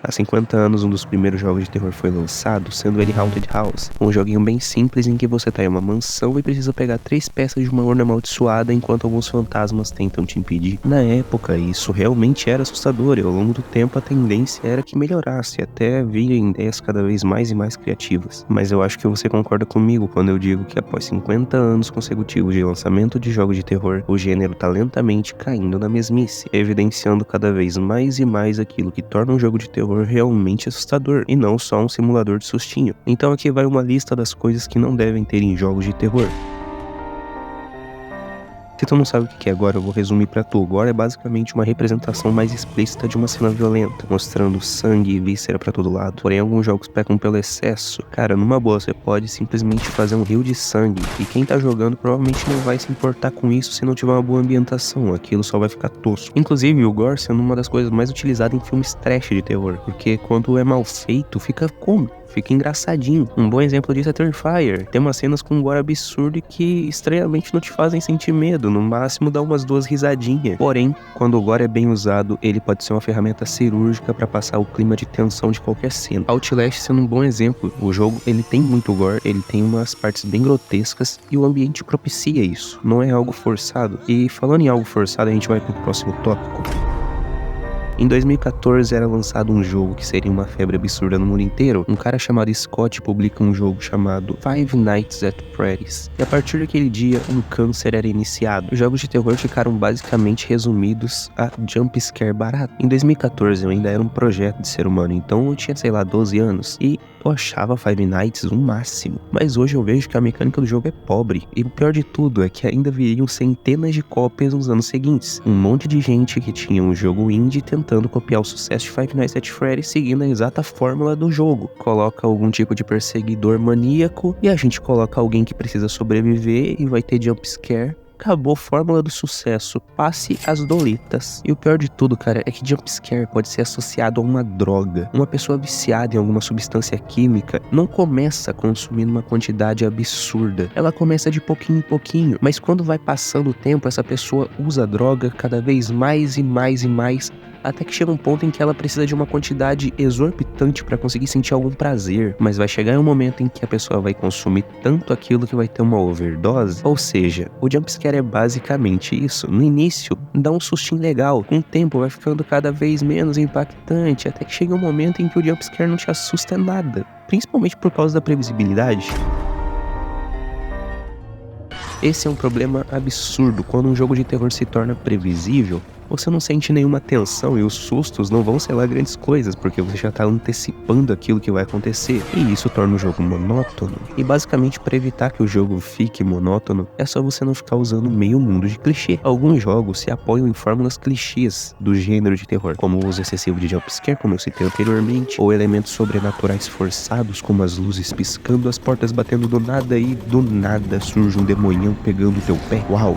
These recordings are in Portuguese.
Há 50 anos, um dos primeiros jogos de terror foi lançado, sendo ele Haunted House, um joguinho bem simples em que você tá em uma mansão e precisa pegar 3 peças de uma urna amaldiçoada enquanto alguns fantasmas tentam te impedir. Na época, isso realmente era assustador e ao longo do tempo a tendência era que melhorasse, até virem ideias cada vez mais e mais criativas. Mas eu acho que você concorda comigo quando eu digo que após 50 anos consecutivos de lançamento de jogos de terror, o gênero tá lentamente caindo na mesmice, evidenciando cada vez mais e mais aquilo que torna um jogo de terror realmente assustador, e não só um simulador de sustinho. Então aqui vai uma lista das coisas que não devem ter em jogos de terror. Se tu não sabe o que é gore, eu vou resumir pra tu. Gore é basicamente uma representação mais explícita de uma cena violenta, mostrando sangue e víscera pra todo lado. Porém, alguns jogos pecam pelo excesso. Cara, numa boa, você pode simplesmente fazer um rio de sangue, e quem tá jogando provavelmente não vai se importar com isso se não tiver uma boa ambientação. Aquilo só vai ficar tosco. Inclusive, o gore sendo uma das coisas mais utilizadas em filmes trash de terror, porque quando é mal feito, fica cômico. Fica engraçadinho. Um bom exemplo disso é Terrifier. Tem umas cenas com um gore absurdo que estranhamente não te fazem sentir medo, no máximo dá umas 2 risadinhas. Porém, quando o gore é bem usado, ele pode ser uma ferramenta cirúrgica para passar o clima de tensão de qualquer cena. Outlast sendo um bom exemplo. O jogo, ele tem muito gore, ele tem umas partes bem grotescas e o ambiente propicia isso. Não é algo forçado. E falando em algo forçado, a gente vai pro próximo tópico. Em 2014 era lançado um jogo que seria uma febre absurda no mundo inteiro. Um cara chamado Scott publica um jogo chamado Five Nights at Freddy's. E a partir daquele dia, um câncer era iniciado. Os jogos de terror ficaram basicamente resumidos a jump scare barato. Em 2014 eu ainda era um projeto de ser humano, então eu tinha, 12 anos. E eu achava Five Nights um máximo. Mas hoje eu vejo que a mecânica do jogo é pobre. E o pior de tudo é que ainda viriam centenas de cópias nos anos seguintes. Um monte de gente que tinha um jogo indie tentando copiar o sucesso de Five Nights at Freddy's seguindo a exata fórmula do jogo. Coloca algum tipo de perseguidor maníaco e a gente coloca alguém que precisa sobreviver e vai ter jump scare. Acabou a fórmula do sucesso, passe as dolitas. E o pior de tudo, cara, é que jumpscare pode ser associado a uma droga. Uma pessoa viciada em alguma substância química não começa consumindo uma quantidade absurda. Ela começa de pouquinho em pouquinho, mas quando vai passando o tempo, essa pessoa usa a droga cada vez mais e mais e mais, até que chega um ponto em que ela precisa de uma quantidade exorbitante para conseguir sentir algum prazer, mas vai chegar um momento em que a pessoa vai consumir tanto aquilo que vai ter uma overdose. Ou seja, o jumpscare é basicamente isso. No início, dá um sustinho legal, com o tempo vai ficando cada vez menos impactante, até que chega um momento em que o jumpscare não te assusta nada, principalmente por causa da previsibilidade. Esse é um problema absurdo. Quando um jogo de terror se torna previsível, você não sente nenhuma tensão e os sustos não vão ser lá grandes coisas, porque você já tá antecipando aquilo que vai acontecer. E isso torna o jogo monótono. E basicamente, para evitar que o jogo fique monótono, é só você não ficar usando meio mundo de clichê. Alguns jogos se apoiam em fórmulas clichês do gênero de terror, como o uso excessivo de jumpscare, como eu citei anteriormente, ou elementos sobrenaturais forçados, como as luzes piscando, as portas batendo do nada e do nada surge um demonhão pegando o teu pé. Uau!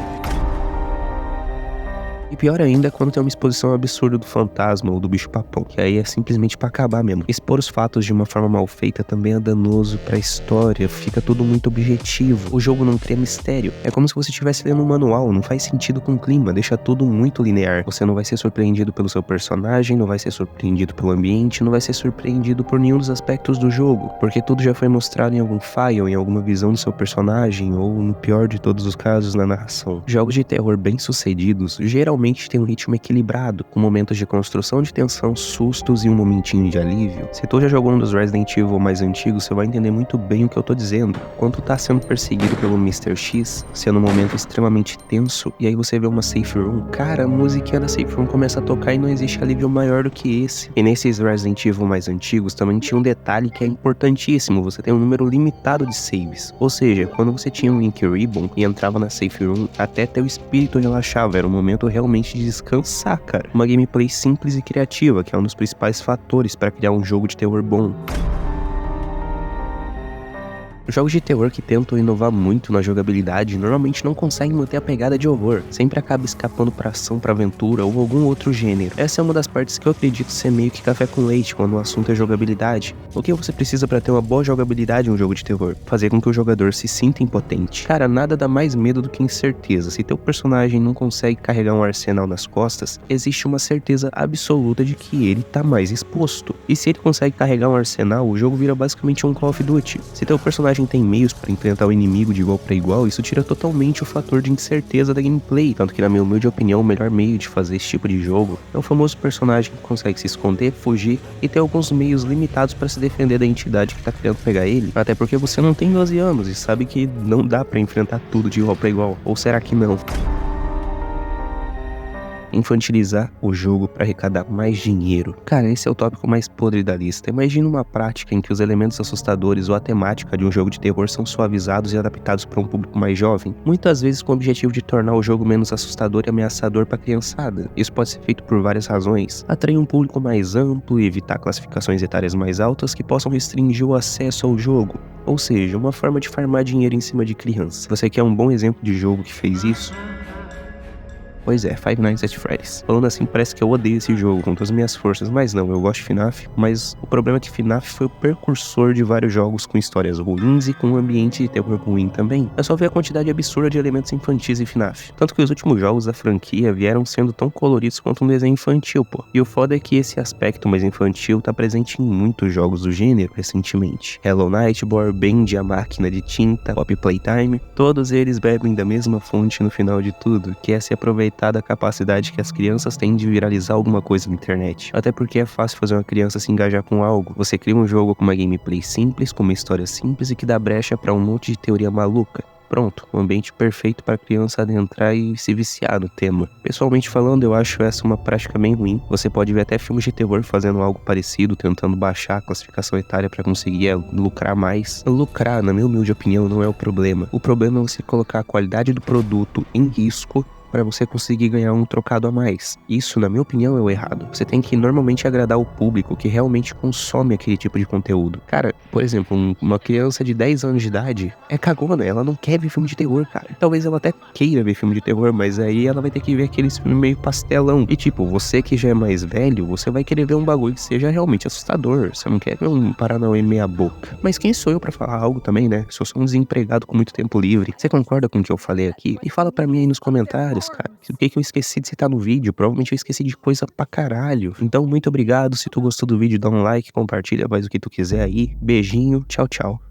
E pior ainda é quando tem uma exposição absurda do fantasma ou do bicho-papão, que aí é simplesmente pra acabar mesmo. Expor os fatos de uma forma mal feita também é danoso pra história, fica tudo muito objetivo. O jogo não cria mistério. É como se você estivesse lendo um manual, não faz sentido com o clima, deixa tudo muito linear. Você não vai ser surpreendido pelo seu personagem, não vai ser surpreendido pelo ambiente, não vai ser surpreendido por nenhum dos aspectos do jogo, porque tudo já foi mostrado em algum file, em alguma visão do seu personagem, ou no pior de todos os casos, na narração. Jogos de terror bem-sucedidos geralmente tem um ritmo equilibrado, com momentos de construção de tensão, sustos e um momentinho de alívio. Se tu já jogou um dos Resident Evil mais antigos, você vai entender muito bem o que eu tô dizendo. Quando tu tá sendo perseguido pelo Mr. X, sendo um momento extremamente tenso, e aí você vê uma safe room, cara, a musiquinha da safe room começa a tocar e não existe alívio maior do que esse. E nesses Resident Evil mais antigos também tinha um detalhe que é importantíssimo, você tem um número limitado de saves. Ou seja, quando você tinha um Ink Ribbon e entrava na safe room, até teu espírito relaxava, era um momento realmente de descansar, cara. Uma gameplay simples e criativa, que é um dos principais fatores para criar um jogo de terror bom. Jogos de terror que tentam inovar muito na jogabilidade normalmente não conseguem manter a pegada de horror, sempre acaba escapando pra ação, pra aventura ou algum outro gênero. Essa é uma das partes que eu acredito ser meio que café com leite quando o assunto é jogabilidade. O que você precisa pra ter uma boa jogabilidade em um jogo de terror? Fazer com que o jogador se sinta impotente. Cara, nada dá mais medo do que incerteza. Se teu personagem não consegue carregar um arsenal nas costas, existe uma certeza absoluta de que ele tá mais exposto. E se ele consegue carregar um arsenal, o jogo vira basicamente um Call of Duty. Se teu personagem tem meios para enfrentar o inimigo de igual para igual, isso tira totalmente o fator de incerteza da gameplay. Tanto que, na minha humilde opinião, o melhor meio de fazer esse tipo de jogo é o famoso personagem que consegue se esconder, fugir e ter alguns meios limitados para se defender da entidade que tá querendo pegar ele. Até porque você não tem 12 anos e sabe que não dá para enfrentar tudo de igual para igual. Ou será que não? Infantilizar o jogo para arrecadar mais dinheiro. Cara, esse é o tópico mais podre da lista. Imagina uma prática em que os elementos assustadores ou a temática de um jogo de terror são suavizados e adaptados para um público mais jovem, muitas vezes com o objetivo de tornar o jogo menos assustador e ameaçador para a criançada. Isso pode ser feito por várias razões: atrair um público mais amplo e evitar classificações etárias mais altas que possam restringir o acesso ao jogo. Ou seja, uma forma de farmar dinheiro em cima de criança. Você quer um bom exemplo de jogo que fez isso? Pois é, Five Nights at Freddy's. Falando assim, parece que eu odeio esse jogo com todas as minhas forças, mas não, eu gosto de FNAF, mas o problema é que FNAF foi o precursor de vários jogos com histórias ruins e com um ambiente de terror ruim também. É só ver a quantidade absurda de elementos infantis em FNAF. Tanto que os últimos jogos da franquia vieram sendo tão coloridos quanto um desenho infantil, pô. E o foda é que esse aspecto mais infantil tá presente em muitos jogos do gênero recentemente. Hello Nightmare, Bendy, a Máquina de Tinta, Pop Playtime, todos eles bebem da mesma fonte no final de tudo, que é se aproveitar da capacidade que as crianças têm de viralizar alguma coisa na internet. Até porque é fácil fazer uma criança se engajar com algo. Você cria um jogo com uma gameplay simples, com uma história simples e que dá brecha pra um monte de teoria maluca. Pronto, um ambiente perfeito para a criança adentrar e se viciar no tema. Pessoalmente falando, eu acho essa uma prática bem ruim. Você pode ver até filmes de terror fazendo algo parecido, tentando baixar a classificação etária para conseguir lucrar mais. Lucrar, na minha humilde opinião, não é o problema. O problema é você colocar a qualidade do produto em risco para você conseguir ganhar um trocado a mais. Isso, na minha opinião, é o errado. Você tem que normalmente agradar o público que realmente consome aquele tipo de conteúdo. Cara, por exemplo, uma criança de 10 anos de idade é cagona, ela não quer ver filme de terror, cara. Talvez ela até queira ver filme de terror, mas aí ela vai ter que ver aqueles filmes meio pastelão. E tipo, você que já é mais velho, você vai querer ver um bagulho que seja realmente assustador. Você não quer ver um Paranauê meia boca. Mas quem sou eu pra falar algo também, né? Se eu sou um desempregado com muito tempo livre. Você concorda com o que eu falei aqui? E fala pra mim aí nos comentários, cara. Por que eu esqueci de citar no vídeo? Provavelmente eu esqueci de coisa pra caralho. Então, muito obrigado. Se tu gostou do vídeo, dá um like, compartilha, faz o que tu quiser aí. Beijinho, tchau, tchau.